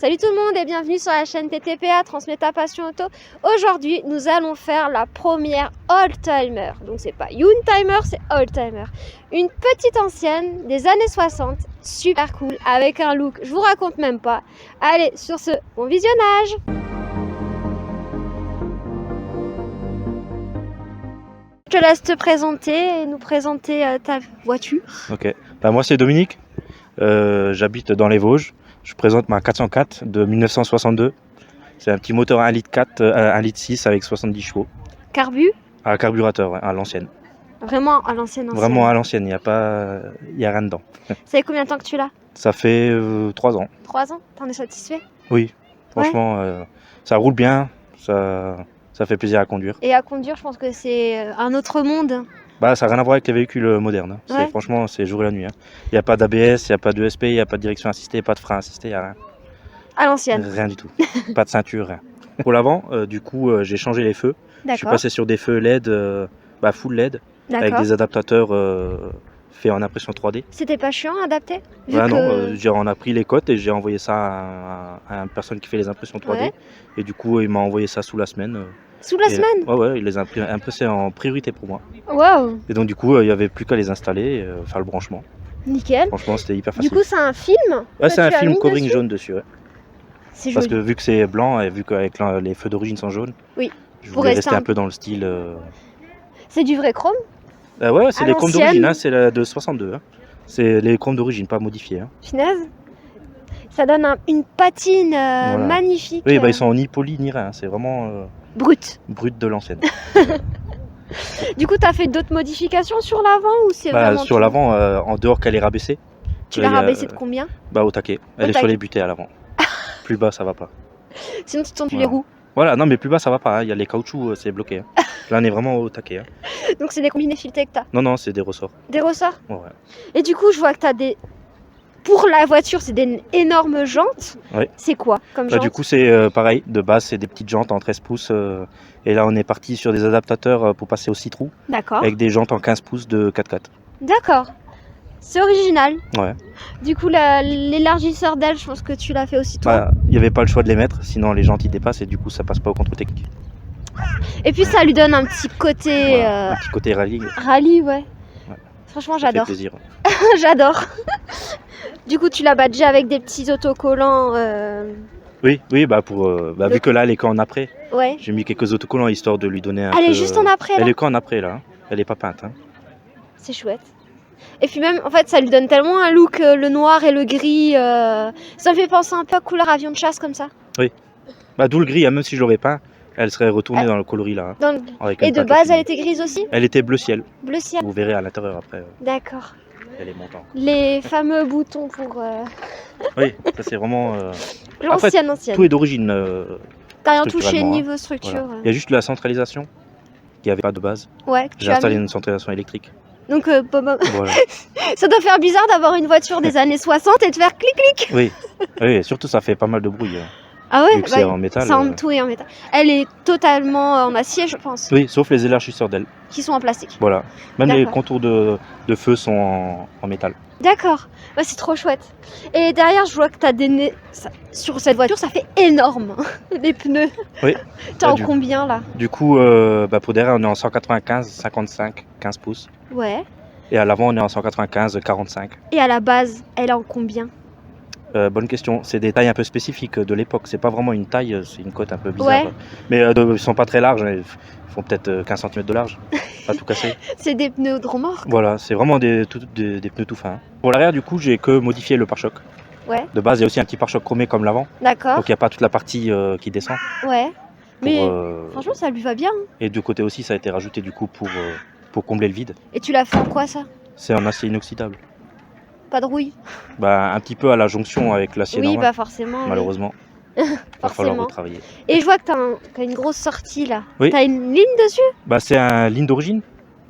Salut tout le monde et bienvenue sur la chaîne TTPA, Transmets ta passion auto. Aujourd'hui, nous allons faire la première old-timer. Donc c'est pas young-timer, c'est old-timer. Une petite ancienne des années 60, super cool, avec un look, je vous raconte même pas. Allez, sur ce, bon visionnage. Je te laisse te présenter et nous présenter ta voiture. Ok, moi c'est Dominique, j'habite dans les Vosges. Je présente ma 404 de 1962. C'est un petit moteur 1 litre 4, 1 litre 6 avec 70 chevaux. Carbu? À carburateur, ouais, à l'ancienne. Vraiment à l'ancienne. Vraiment à l'ancienne, il n'y a rien dedans. Ça fait combien de temps que tu l'as? Ça fait 3 ans. 3 ans? T'en es satisfait? Oui, franchement, ça roule bien, ça fait plaisir à conduire. Et à conduire, je pense que c'est un autre monde. Bah, ça n'a rien à voir avec les véhicules modernes. Ouais. Franchement, c'est jour et la nuit. Il n'y a pas d'ABS, il n'y a pas d'ESP, il n'y a pas de direction assistée, pas de frein assisté, il n'y a rien. À l'ancienne? Rien du tout. Pas de ceinture, rien. Pour l'avant, du coup, j'ai changé les feux. Je suis passé sur des feux LED, full LED, avec des adaptateurs faits en impression 3D. C'était pas chiant à adapter? Non, on a pris les cotes et j'ai envoyé ça à une personne qui fait les impressions 3D. Ouais. Et du coup, il m'a envoyé ça sous la semaine. Sous la semaine? Ouais, il les a impressés en priorité pour moi. Waouh! Et donc, du coup, il n'y avait plus qu'à les installer, faire le branchement. Nickel. Franchement, c'était hyper facile. Du coup, c'est un film? Ouais, c'est un film covering jaune dessus. Ouais. C'est parce joli. que vu que c'est blanc et vu qu'avec les feux d'origine sont jaunes, oui. Je voulais rester un peu dans le style. C'est du vrai chrome? Ouais, c'est les chromes d'origine, hein, c'est la de 62. Hein. C'est les chromes d'origine, pas modifiés. Hein. Punaise. Ça donne une patine magnifique. Oui, ils sont ni polis ni rien, c'est vraiment brut de l'ancienne. Du coup, tu as fait d'autres modifications sur l'avant ou c'est vraiment sur l'avant, en dehors qu'elle est rabaissée. Tu l'as rabaissée de combien? Au taquet. Elle est sur les butées à l'avant. Plus bas, ça va pas. Sinon, tu tombes les roues. Voilà, non, mais plus bas, ça va pas. Il y a les caoutchoucs, c'est bloqué. Hein. Là, on est vraiment au taquet. Hein. Donc, c'est des combinés filetés que t'as? Non, c'est des ressorts. Des ressorts? Ouais. Et du coup, je vois que t'as des. Pour la voiture, c'est des énormes jantes. Oui. C'est quoi comme jantes? Du coup, c'est pareil. De base, c'est des petites jantes en 13 pouces. Et là, on est parti sur des adaptateurs pour passer au 6 trous. D'accord. Avec des jantes en 15 pouces de 4x4. D'accord. C'est original. Ouais. Du coup, l'élargisseur d'aile, je pense que tu l'as fait aussi toi. Il n'y avait pas le choix de les mettre, sinon les jantes ils dépassent et du coup ça passe pas au contrôle technique. Et puis ça lui donne un petit côté. Un petit côté rallye. Rallye, ouais. Franchement, j'adore. Ça fait plaisir. J'adore. Du coup, tu l'as badgé avec des petits autocollants. Oui, vu que là elle est qu'en après. Ouais. J'ai mis quelques autocollants histoire de lui donner un Elle peu. est juste en après là. Elle est qu'en après là. Elle est pas peinte. Hein. C'est chouette. Et puis même, en fait, ça lui donne tellement un look, le noir et le gris. Ça me fait penser un peu à couleur avion de chasse comme ça. Oui. D'où le gris, même si je l'aurais peint, elle serait retournée dans le coloris là. Et de base, elle était grise aussi? Elle était bleu ciel. Bleu ciel. Vous verrez à l'intérieur après. D'accord. Elle est montante. Les fameux boutons pour. Oui, ça c'est vraiment. L'ancienne. Tout est d'origine. T'as rien touché niveau structure. Voilà. Il y a juste la centralisation qui n'y avait pas de base. Ouais. J'ai installé une centralisation électrique. Donc, voilà. Ça doit faire bizarre d'avoir une voiture des années 60 et de faire clic-clic. Oui, surtout ça fait pas mal de bruit. Ah ouais, c'est en métal. Tout est en métal. Elle est totalement en acier, je pense. Oui, sauf les élargisseurs d'ailes. Qui sont en plastique. Voilà. Même les contours de feu sont en métal. D'accord. C'est trop chouette. Et derrière, je vois que tu as sur cette voiture, ça fait énorme. Les pneus. Oui. T'es en combien là? Du coup, pour derrière, on est en 195, 55, 15 pouces. Ouais. Et à l'avant, on est en 195, 45. Et à la base, elle est en combien? Bonne question. C'est des tailles un peu spécifiques de l'époque. C'est pas vraiment une taille, c'est une cote un peu bizarre. Ouais. Mais ils sont pas très larges. Ils font peut-être 15 cm de large. Pas tout cassé. C'est des pneus de remorque. Voilà, c'est vraiment des pneus tout fins. Pour l'arrière, du coup, j'ai que modifié le pare-choc. Ouais. De base, il y a aussi un petit pare-choc chromé comme l'avant. D'accord. Donc il n'y a pas toute la partie qui descend. Ouais. Mais franchement, ça lui va bien. Et du côté aussi, ça a été rajouté du coup pour combler le vide. Et tu l'as fait en quoi ça? C'est en acier inoxydable. Pas de rouille? Un petit peu à la jonction avec l'acier normal. Oui, forcément. Malheureusement. Il va falloir retravailler. Et je vois que t'as une grosse sortie là. Oui. T'as une ligne dessus? C'est une ligne d'origine.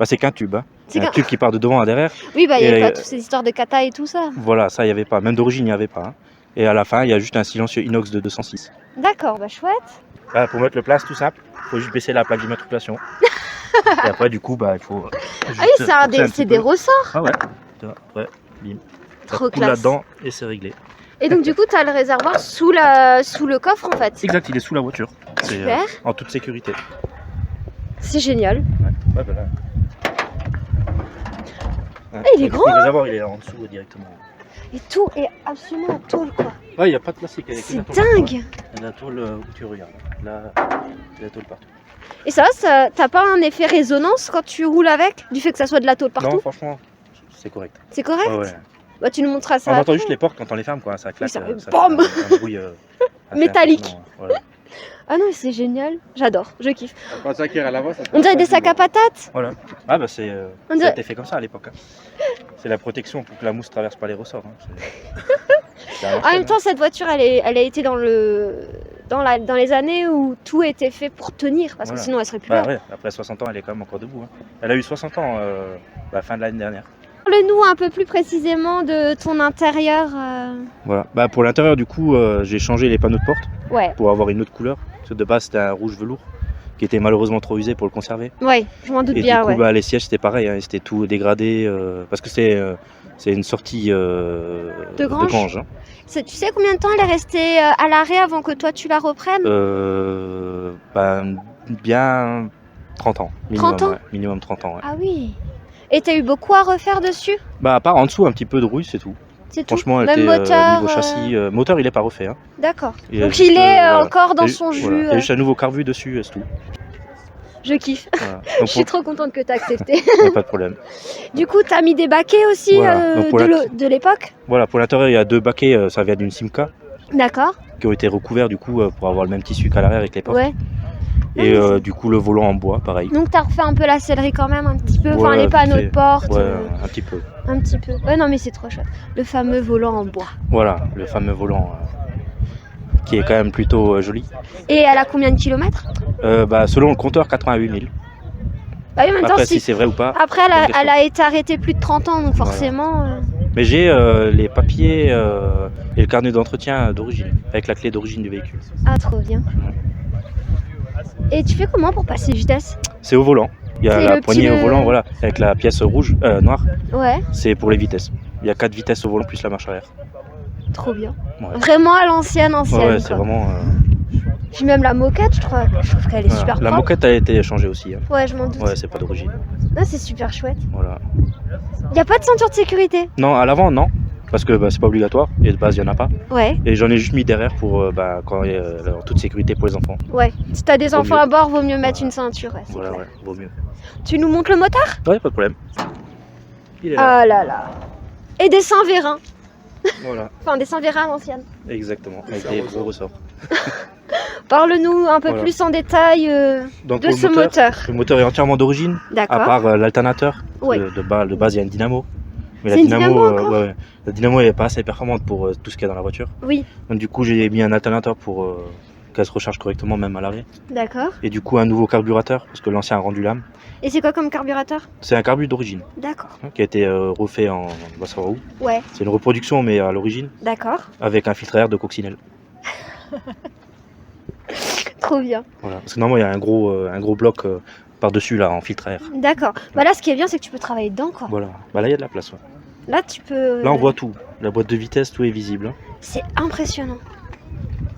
C'est qu'un tube. Hein. C'est un tube qui part de devant à derrière. Oui, il n'y a pas toutes ces histoires de kata et tout ça. Voilà, ça, il n'y avait pas. Même d'origine, il n'y avait pas. Hein. Et à la fin, il y a juste un silencieux inox de 206. D'accord, chouette. Pour mettre le place, tout simple, il faut juste baisser la plaque d'immatriculation. Et après, du coup, il faut. Ah oui, c'est des ressorts. Ah ouais. Ouais, bim. Trop classe. Là-dedans et c'est réglé. Et donc du coup, tu as le réservoir sous le coffre en fait. Exact, il est sous la voiture. Super. En toute sécurité. C'est génial. Ouais, bah là. Ah, il est grand. Le réservoir, il est en dessous directement. Et tout est absolument en tôle quoi. Ouais, il n'y a pas de plastique. C'est dingue. Il y a la tôle où tu regardes. Là, il y a la tôle partout. Et ça, t'as pas un effet résonance quand tu roules avec, du fait que ça soit de la tôle partout? Non, franchement, c'est correct. C'est correct? Ouais. Bah, tu nous montreras ça. On entend juste les portes quand on les ferme, quoi. Ça claque. Oui, ça fait ça BAM fait un bruit métallique. Voilà. Ah non, c'est génial. J'adore, je kiffe. Ça à la voix, ça On dirait des sacs à patates. Voilà. Ah bah ça dirait- a été fait comme ça à l'époque. Hein. C'est la protection pour que la mousse traverse pas les ressorts. Hein. C'est à En même temps, cette voiture, elle a été dans les années où tout était fait pour tenir, parce que Voilà. sinon elle serait plus là. Ouais, après 60 ans, elle est quand même encore debout. Hein. Elle a eu 60 ans à la fin de l'année dernière. Parle-nous un peu plus précisément de ton intérieur. Voilà. Bah, pour l'intérieur, du coup, j'ai changé les panneaux de porte Ouais, pour avoir une autre couleur. Parce que de base, c'était un rouge velours qui était malheureusement trop usé pour le conserver. ouais, je m'en doute Et bien, du coup, ouais. bah, les sièges, c'était pareil. Hein, c'était tout dégradé parce que c'est une sortie De grange. Hein. Tu sais combien de temps elle est restée à l'arrêt avant que toi tu la reprennes? Bah, bien 30 ans. Minimum, 30 ans ouais, minimum 30 ans. Ouais. Ah oui. Et t'as eu beaucoup à refaire dessus? Bah, à part en dessous, un petit peu de rouille, c'est tout. C'est tout? Franchement, elle Même était moteur, niveau châssis. Moteur, il est pas refait. Hein. D'accord. Il y a Donc juste, il est voilà. encore dans Il y a son juste- jus. voilà. Il y a juste un nouveau carbu dessus, c'est tout. Je kiffe. Voilà. Donc, Je suis trop contente que t'as accepté. y a pas de problème. Du coup, t'as mis des baquets aussi Voilà. Donc, pour de l'époque? Voilà, pour l'intérieur, il y a 2 baquets, ça vient d'une Simca, D'accord. qui ont été recouverts du coup pour avoir le même tissu qu'à l'arrière avec les portes. Ouais. Et Non, mais du coup, le volant en bois, pareil. Donc t'as refait un peu la sellerie quand même, un petit peu, enfin Ouais, les vite panneaux fait. de porte, Ouais, un petit peu. un petit peu. Ouais, non mais c'est trop chouette. Le fameux volant en bois. Voilà, le fameux volant qui est quand même plutôt joli. Et elle a combien de kilomètres? Bah, selon le compteur, 88 000. Bah oui, en même temps, Après, si c'est vrai ou pas. Après, bonne elle question. a été arrêtée plus de 30 ans, donc forcément... Mais j'ai les papiers et le carnet d'entretien d'origine, avec la clé d'origine du véhicule. Ah, trop bien. Et tu fais comment pour passer vitesse? C'est au volant. Il y a C'est la le poignée petit, au volant, voilà, avec la pièce rouge, noire. Ouais, C'est pour les vitesses. Il y a 4 vitesses au volant plus la marche arrière. trop bien. Ouais. Vraiment à l'ancienne, Ouais, quoi. c'est vraiment. Puis même la moquette, je trouve qu'elle est Voilà. super La propre. moquette a été changée aussi. Hein. Ouais, je m'en doute. Ouais, c'est pas d'origine. Non, c'est super chouette. Voilà. Y a pas de ceinture de sécurité? Non, à l'avant, non. Parce que c'est pas obligatoire. Et de base, il n'y en a pas. Ouais, Et j'en ai juste mis derrière pour quand il y a en toute sécurité pour les enfants. ouais. Si t'as des Vaut enfants mieux. à bord, vaut mieux mettre Voilà. une ceinture, ouais, c'est Voilà, clair. ouais, vaut mieux. Tu nous montres le moteur? Ouais, pas de problème. Il est là. Ah là là. Et des Saint-Vérin. Voilà, Enfin, des Saint-Vérin à l'ancienne. exactement. Avec des gros ressorts. Parle-nous un peu Voilà. plus en détail Donc, de pour ce le moteur. Le moteur est entièrement d'origine, à D'accord. part l'alternateur. Ouais. De base, il y a une dynamo. Mais C'est la une dynamo, dynamo encore ouais. La dynamo elle est pas assez performante pour tout ce qu'il y a dans la voiture. Oui, Donc du coup, j'ai mis un alternateur pour qu'elle se recharge correctement même à l'arrêt. d'accord. Et du coup, un nouveau carburateur parce que l'ancien a rendu l'âme. Et c'est quoi comme carburateur? C'est un carbu d'origine D'accord. qui a été refait en on va savoir où. Ouais, C'est une reproduction mais à l'origine d'accord. avec un filtre à air de coccinelle. Trop bien. Voilà. Parce que normalement, il y a un gros bloc par-dessus là en filtre à air. D'accord. Bah là, ce qui est bien, c'est que tu peux travailler dedans, quoi. Voilà. Bah là, il y a de la place. Ouais. Là, tu peux... Là, on voit tout. La boîte de vitesse, tout est visible. Hein. C'est impressionnant.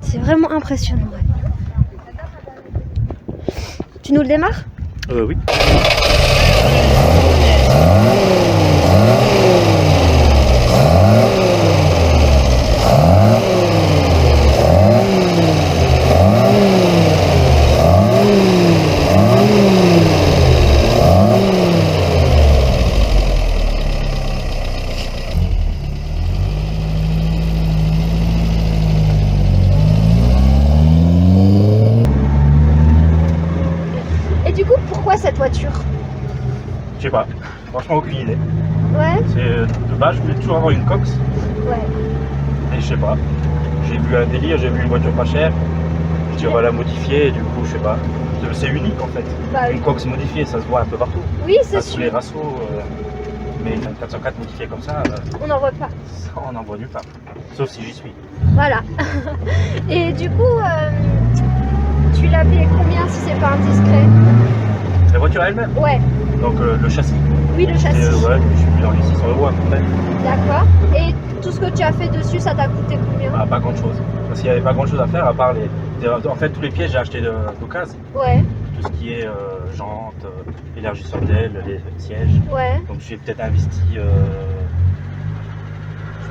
C'est vraiment impressionnant, ouais. Tu nous le démarres? Oui. Et du coup, pourquoi cette voiture? Je sais pas. Franchement, aucune idée. Ouais, De base, je voulais toujours avoir une Cox. ouais. Et je sais pas. J'ai vu un délire, j'ai vu une voiture pas chère. Je dis on va la modifier et du coup, je sais pas. C'est unique en fait. Bah, Une Cox modifiée, ça se voit un peu partout. oui, c'est Pas tous les sûr. rassos. Mais une 404 modifiée comme ça, On n'en voit pas. ça, on en voit nulle part. Sauf si j'y suis. Voilà. Et du coup, tu l'as payé combien si c'est pas indiscret? La voiture elle-même, Ouais. Donc le châssis. Oui, le châssis. Ouais, je suis dans les 600 € à peu près. D'accord. Et tout ce que tu as fait dessus, ça t'a coûté combien? Ah, pas grand chose. Parce qu'il n'y avait pas grand chose à faire à part en fait tous les pièces j'ai acheté d'occasion. Ouais. Tout ce qui est jantes, élargisseur d'aile, les sièges. Ouais. Donc j'ai peut-être investi, je sais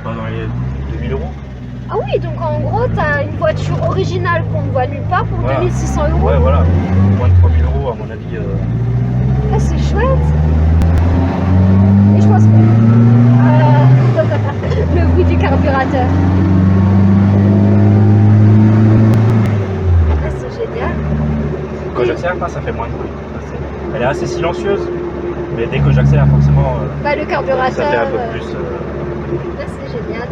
pas, dans les 2000 €. Ah oui, donc en gros, tu as une voiture originale qu'on ne voit nulle part pour Voilà. 2600 €. Ouais, voilà. Moins de 3000 € à mon avis. Ah, c'est chouette. Et je pense que le bruit du carburateur. Ah, c'est génial. Quand j'accélère pas, ça fait moins de bruit. Elle est assez silencieuse, mais dès que j'accélère, forcément, Bah, le carburateur. ça fait un peu plus. Ah, c'est génial.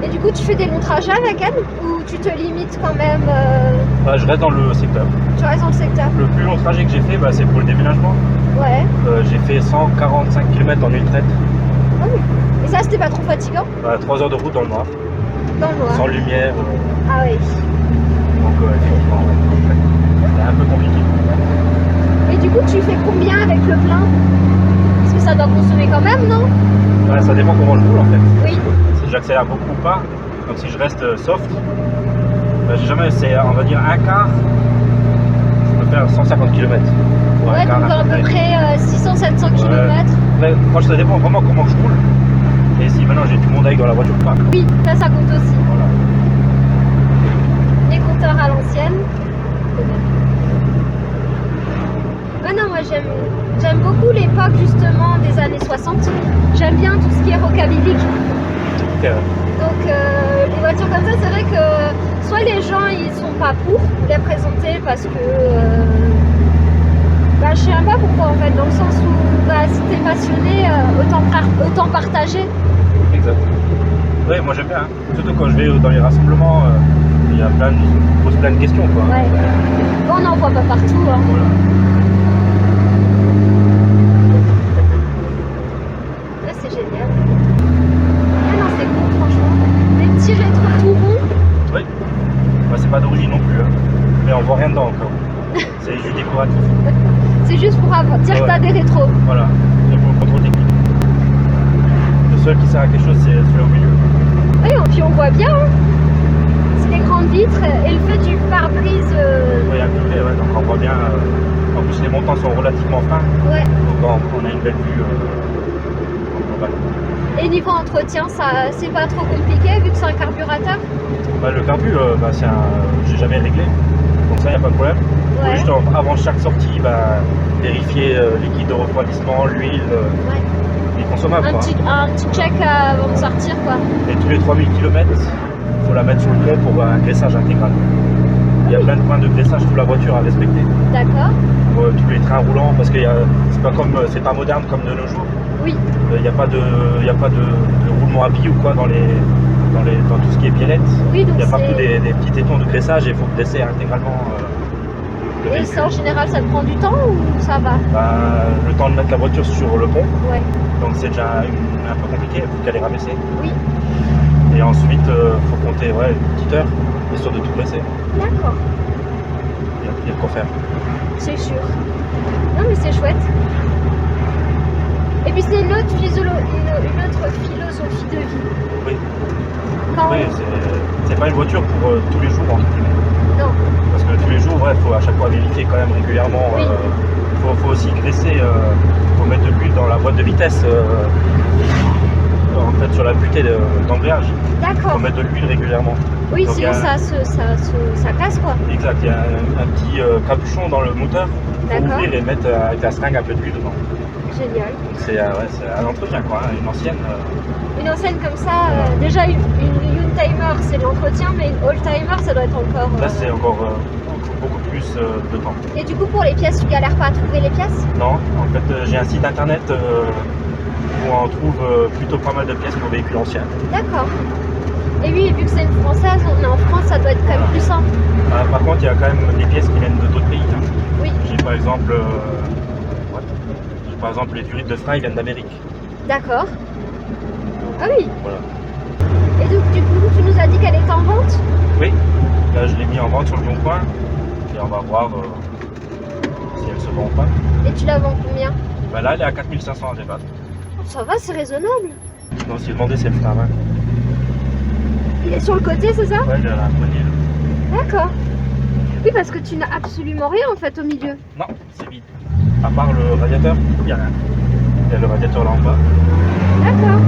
Et du coup, tu fais des longs trajets avec elle ou tu te limites quand même Bah, je reste dans le secteur. Tu restes dans le secteur? Le plus long trajet que j'ai fait, bah, c'est pour le déménagement. Ouais. J'ai fait 145 km en une traite. Ah oui. Et ça, c'était pas trop fatigant? 3 heures de route dans le noir, Dans le noir. sans lumière. Ah oui. Donc effectivement, c'était un peu compliqué. Et du coup, tu fais combien avec le plein? Parce que ça doit consommer quand même, non? Ouais, ça dépend comment je roule en fait. Oui. Si j'accélère beaucoup ou pas, donc si je reste soft, bah, j'ai jamais, c'est on va dire un quart, je peux faire 150 km. Ouais, donc à peu près 600-700 km. Après, moi ça dépend vraiment comment je roule. Et si maintenant j'ai tout le monde avec dans la voiture ou pas. Oui, ça compte aussi. Voilà. Les compteurs à l'ancienne. Ah non, moi j'aime beaucoup l'époque justement des années 60. J'aime bien tout ce qui est rockabilly. Okay. Donc les voitures comme ça, c'est vrai que soit les gens ils sont pas pour les présenter parce que bah, je sais même pas pourquoi en fait, dans le sens où bah, si t'es passionné, autant partager. Exact. Oui, moi j'aime bien, hein. Surtout quand je vais dans les rassemblements, il y a plein de questions quoi. Ouais. On n'en voit pas partout. Hein. Voilà. Là c'est génial. Ah non, c'est cool franchement. Des petits rétros tout ronds. Oui. Bah, c'est pas d'origine non plus, hein. Mais on voit rien dedans encore. C'est juste décoratif. C'est juste pour dire que t'as des rétros. Voilà, c'est pour le contrôle technique. Le seul qui sert à quelque chose, c'est celui au milieu. Oui, et puis on voit bien. Hein. C'est les grandes vitres et le fait du pare-brise. Oui, un peu, ouais, donc on voit bien. En plus, les montants sont relativement fins. Ouais. Donc on a une belle vue globale. Et niveau entretien, c'est pas trop compliqué vu que c'est un carburateur? Bah, le carbu, j'ai jamais réglé. Donc ça, il n'y a pas de problème. Ouais. Juste avant chaque sortie, vérifier liquide de refroidissement, l'huile, les consommables. Un petit check avant de sortir quoi. Et tous les 3000 km, il faut la mettre sur le pont pour un graissage intégral. Il y a plein de points de graissage sous la voiture à respecter. D'accord. Pour tous les trains roulants, parce que c'est pas moderne comme de nos jours. Oui. Il n'y a pas de roulement à billes ou quoi dans tout ce qui est biellette. Oui, donc il y a partout des petits tétons de graissage et il faut graisser intégralement. Et ça en général ça te prend du temps ou ça va? Le temps de mettre la voiture sur le pont. Ouais. Donc c'est déjà un peu compliqué, il faut qu'elle est rabaissée. Oui. Et ensuite il faut compter une petite heure, histoire de tout graisser. D'accord. Il y a de quoi faire. C'est sûr. Non mais c'est chouette. Et puis c'est une autre philosophie de vie. Oui. Quand Oui, c'est pas une voiture pour tous les jours entre guillemets. Non. Parce que tous les jours, il faut à chaque fois vérifier quand même régulièrement. Oui. Faut aussi graisser, faut mettre de l'huile dans la boîte de vitesse, en fait sur la butée d'embrayage. D'accord. Faut mettre de l'huile régulièrement. Oui, donc, sinon ça casse quoi. Exact, il y a un petit capuchon dans le moteur pour ouvrir et mettre avec la seringue un peu d'huile dedans. Génial. C'est un entretien quoi, hein, une ancienne. Une ancienne comme ça, déjà une Youngtimer c'est l'entretien, mais une Oldtimer ça doit être encore. Là c'est encore beaucoup plus de temps. Et du coup pour les pièces, tu galères pas à trouver les pièces? Non, en fait j'ai un site internet où on trouve plutôt pas mal de pièces pour véhicules anciens. D'accord. Et oui, vu que c'est une française, on est en France, ça doit être quand même plus simple. Par contre, il y a quand même des pièces qui viennent d'autres pays. Hein. Oui. J'ai par exemple, les durites de frein, ils viennent d'Amérique. D'accord. Ah oui. Voilà. Et donc du coup, tu nous as dit qu'elle est en vente? Oui. Là, je l'ai mis en vente sur le bon coin et on va voir si elle elle se vend pas. Et tu la vends combien? Bah là, elle est à 4500 à débattre. Ça va, c'est raisonnable. Non, si demandé, c'est le frein à main. Il est sur le côté, c'est ça? Ouais, il est à la poignée. D'accord. Oui, parce que tu n'as absolument rien en fait au milieu. Non, c'est vide. À part le radiateur, il n'y a rien. Il y a le radiateur là en bas. D'accord.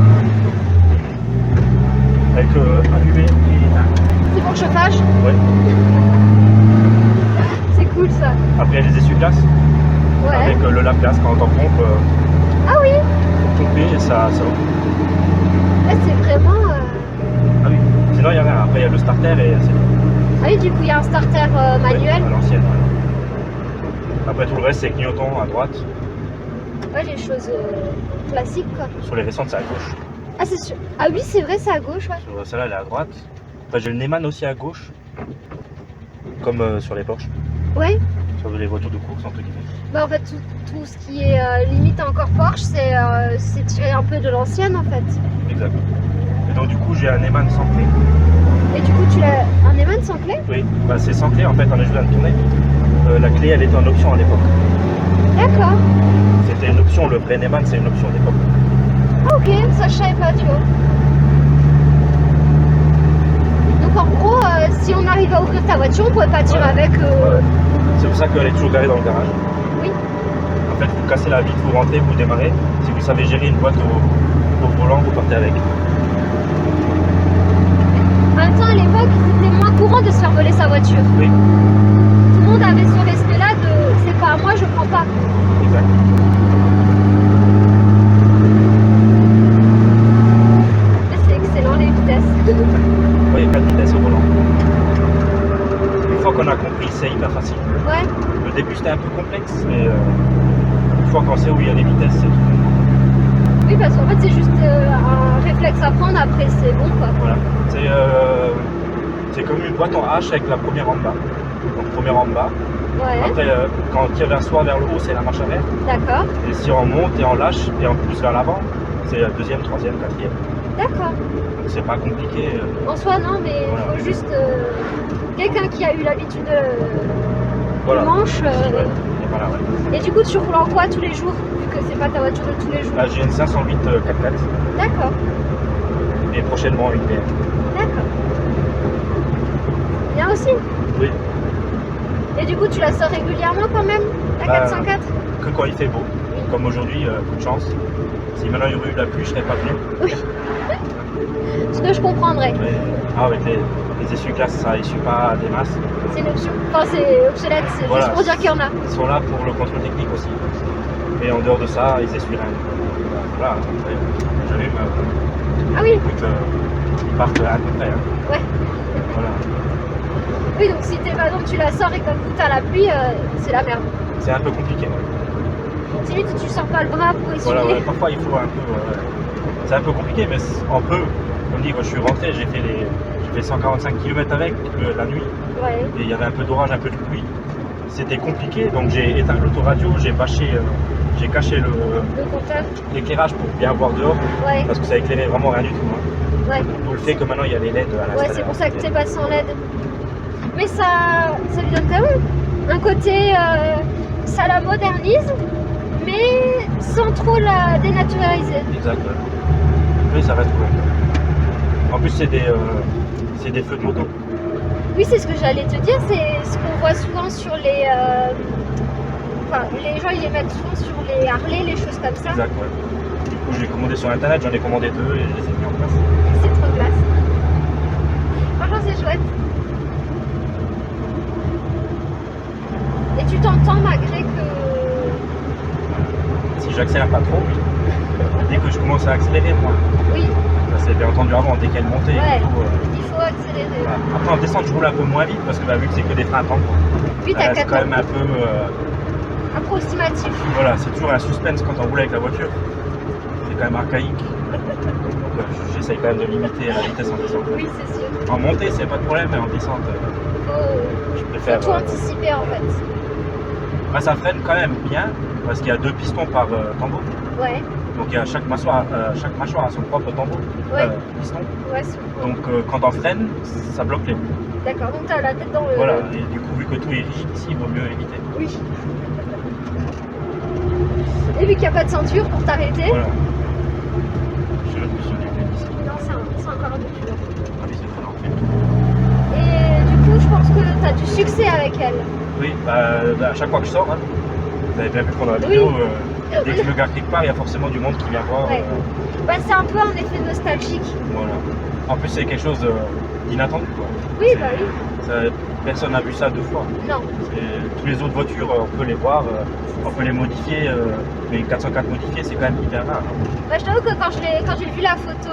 Avec allumé et éteint. C'est pour le chauffage? Ouais. C'est cool ça. Après, il y a les essuie-glaces. Ouais. Avec le lave-glace quand on pompe. Ah oui. Pour pomper et ça va. Là, c'est vraiment. Ah oui. Sinon, il n'y a rien. Après, il y a le starter et c'est tout. Ah oui, du coup, il y a un starter manuel. Ouais, à l'ancienne. Ouais. Après, tout le reste, c'est clignotant à droite. Ouais, les choses classiques quoi. Sur les récentes, c'est à gauche. Ah, c'est sûr. Ah oui, c'est vrai, c'est à gauche, ouais. Sur celle-là, elle est à droite. Après, j'ai le Neyman aussi à gauche. Comme sur les Porsche. Ouais. Sur les voitures de course, entre guillemets. Bah, en fait, tout ce qui est limite encore Porsche, c'est tiré un peu de l'ancienne en fait. Exact. Et donc, du coup, j'ai un Neyman sans clé. Et du coup, tu l'as un Neyman sans clé? Oui, bah, c'est sans clé en fait, on est juste à le tourner. La clé, elle était en option à l'époque. D'accord. C'était une option, le vrai Neyman, c'est une option d'époque. Ah, ok, ça je savais pas, tu vois. Donc en gros, si on arrive à ouvrir ta voiture, on pourrait pas tirer avec. Ouais. C'est pour ça qu'elle est toujours garée dans le garage. Oui. En fait, vous cassez la vitre, vous rentrez, vous démarrez. Si vous savez gérer une boîte au volant, vous partez avec. En même temps, à l'époque, c'était moins courant de se faire voler sa voiture. Oui. Tout le monde avait ce respect-là de c'est pas à moi, je prends pas. Exact. Mais c'est excellent les vitesses. Oui, il n'y a pas de vitesse au volant. Une fois qu'on a compris, c'est hyper facile. Ouais. Le début, c'était un peu complexe, mais une fois qu'on sait où il y a les vitesses, c'est tout. Oui, parce qu'en fait, c'est juste un réflexe à prendre, après c'est bon quoi. Voilà. C'est comme une boîte en H avec la première en bas. Donc, première en bas. Ouais. Après, quand on tire vers soi, vers le haut, c'est la marche arrière. D'accord. Et si on monte et on lâche et on pousse vers l'avant, c'est la deuxième, troisième, quatrième. D'accord. Donc c'est pas compliqué. En soi, non, mais il Voilà. faut juste quelqu'un qui a eu l'habitude Voilà. du manche. Ouais. Et voilà, ouais. Et du coup, tu roules en quoi tous les jours, vu que c'est pas ta voiture de tous les jours? Là, j'ai une 508 4x4 D'accord. et prochainement une BM. D'accord. Bien aussi. Oui. Et du coup, tu la sors régulièrement quand même, la 404? Que quand il fait beau. Comme aujourd'hui, coup de chance. Si maintenant il y aurait eu de la pluie, je serais pas venu. Oui. Ce que je comprendrais. Mais, avec les essuie-glaces, ça essuie pas des masses. C'est une option. Enfin, c'est obsolète, c'est Voilà. juste pour dire qu'il y en a. Ils sont là pour le contrôle technique aussi. Et en dehors de ça, ils essuient rien. Voilà, après, j'allume. Ah oui. Écoute, ils partent à peu près. Hein. Ouais. Voilà. Oui, donc si par exemple tu la sors et comme coup t'as la pluie, c'est la merde. C'est un peu compliqué. Ouais. C'est limite tu sors pas le bras pour essuyer. Voilà, ouais, parfois il faut un peu. C'est un peu compliqué, mais on peut. On dit, quand je suis rentré, j'ai fait 145 km avec la nuit. Ouais. Et il y avait un peu d'orage, un peu de pluie. C'était compliqué, donc j'ai éteint l'autoradio, j'ai caché l'éclairage pour bien voir dehors. Ouais. Parce que ça éclairait vraiment rien du tout. Hein. Ouais. D'où le fait que maintenant il y a les LED à l'intérieur. Ouais, c'est pour ça que t'es passé en LED. Mais ça lui donne quand même un côté, ça la modernise, mais sans trop la dénaturaliser. Exact. Ouais. Oui, ça reste cool. En plus, c'est des feux de moto. Oui, c'est ce que j'allais te dire, c'est ce qu'on voit souvent sur les. Enfin, les gens ils les mettent souvent sur les Harley, les choses comme ça. Exact, ouais. Du coup, j'ai commandé sur internet, j'en ai commandé 2 et je les ai mis en place. C'est trop classe. Franchement, c'est chouette. Et tu t'entends malgré que. Si j'accélère pas trop, oui. Dès que je commence à accélérer, moi. Oui. Ça c'est bien entendu avant, dès qu'elle montait. Ouais. Et tout, Il faut accélérer. voilà. Après en descente, je roule un peu moins vite parce que vu que c'est que des freins à temps, Oui, t'as c'est 4 quand ans. même un peu. Approximatif. Voilà, c'est toujours un suspense quand on roule avec la voiture. C'est quand même archaïque. Donc j'essaye quand même de limiter la vitesse en descente. Oui, c'est sûr. En montée, c'est pas de problème, mais en descente, je Faut préfère. tout anticiper en fait. Bah, ça freine quand même bien parce qu'il y a 2 pistons par tambour. Ouais. Donc il y a chaque mâchoire a son propre tambour, Ouais. piston. Ouais, c'est bon. Donc quand on freine, ça bloque les roues. D'accord, donc t'as la tête dans le. Voilà, et du coup vu que tout est rigide ici, il vaut mieux éviter. Oui. Et vu qu'il n'y a pas de ceinture pour t'arrêter. Voilà. Je suis ici. Non, c'est encore un peu plus long. Ah oui, c'est très long. Et du coup, je pense que tu as du succès avec elle. Oui, à chaque fois que je sors, hein, vous avez bien vu pendant la vidéo, dès que je me garde quelque part, il y a forcément du monde qui vient voir. Ouais. Bah, c'est un peu un effet nostalgique. Voilà. En plus, c'est quelque chose d'inattendu, quoi. Oui, bah oui. Personne n'a vu ça 2 fois. Non. Tous les autres voitures, on peut les voir, on peut les modifier, mais une 404 modifiée, c'est quand même hyper rare. Bah, je t'avoue que quand j'ai vu la photo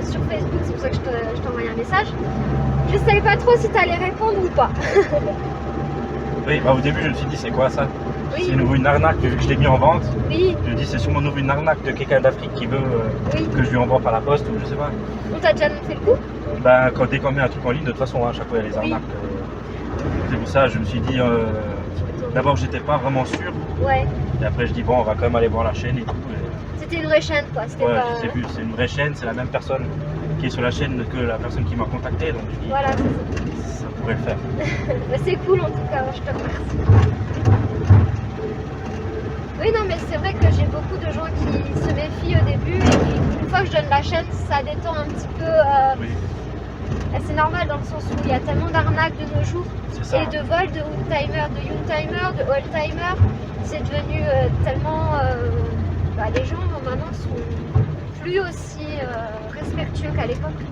sur Facebook, c'est pour ça que je t'ai envoyé un message, je savais pas trop si tu allais répondre ou pas. Oui, bah, au début, je me suis dit, c'est quoi ça? Oui. C'est nouveau une arnaque, vu que je l'ai mis en vente. Oui. Je me dis, c'est sûrement nouveau une arnaque de quelqu'un d'Afrique qui veut que je lui envoie par la poste ou je sais pas. On t'a déjà fait le coup? Bah, dès qu'on met un truc en ligne, de toute façon, à chaque fois, il y a les arnaques. C'est pour ça, je me suis dit, d'abord, j'étais pas vraiment sûr. Ouais. Et après, je dis, bon, on va quand même aller voir la chaîne et tout. C'était une vraie chaîne, quoi. Ouais, pas... je sais plus, c'est une vraie chaîne, c'est la même personne qui est sur la chaîne que la personne qui m'a contacté. Donc, je dis, voilà, ça pourrait le faire. Bah, c'est cool, en tout cas, je te remercie. Oui, non, mais c'est vrai que j'ai beaucoup de gens qui se méfient au début et puis une fois que je donne la chaîne, ça détend un petit peu. Oui. C'est normal dans le sens où il y a tellement d'arnaques de nos jours ça. Et de vols de oldtimer, de youngtimer, de oldtimer. C'est devenu tellement. Les gens maintenant sont plus aussi respectueux qu'à l'époque.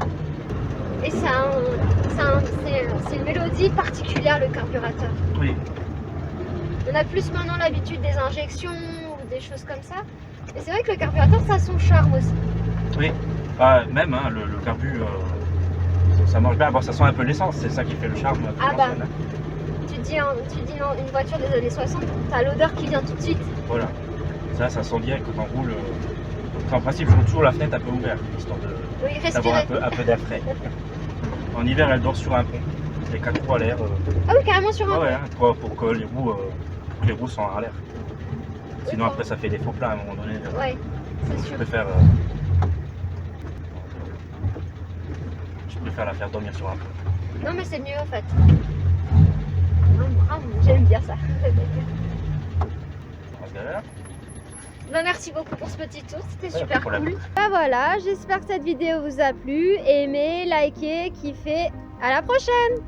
Et c'est une mélodie particulière, le carburateur. Oui. On a plus maintenant l'habitude des injections ou des choses comme ça. Et c'est vrai que le carburateur, ça a son charme aussi. Oui, même hein, le carbu, ça marche bien. Bon, ça sent un peu l'essence, c'est ça qui fait le charme. Ah bah, tu dis une voiture des années 60, t'as l'odeur qui vient tout de suite. Voilà, ça sent direct quand on roule. En principe, je roule toujours la fenêtre un peu ouverte, histoire d'avoir un peu d'air frais. En hiver, elle dort sur un pont, les 4 roues à l'air. Ah oui, carrément sur un pont. Ouais, hein, pour que les roues sont à l'air. Sinon après ça fait des faux plats à un moment donné. Ouais, c'est sûr. Je préfère la faire dormir sur un pont. Non mais c'est mieux en fait. J'aime bien ça. Bah, merci beaucoup pour ce petit tour, c'était super cool. Bah voilà, j'espère que cette vidéo vous a plu. Aimez, likez, kiffez. À la prochaine!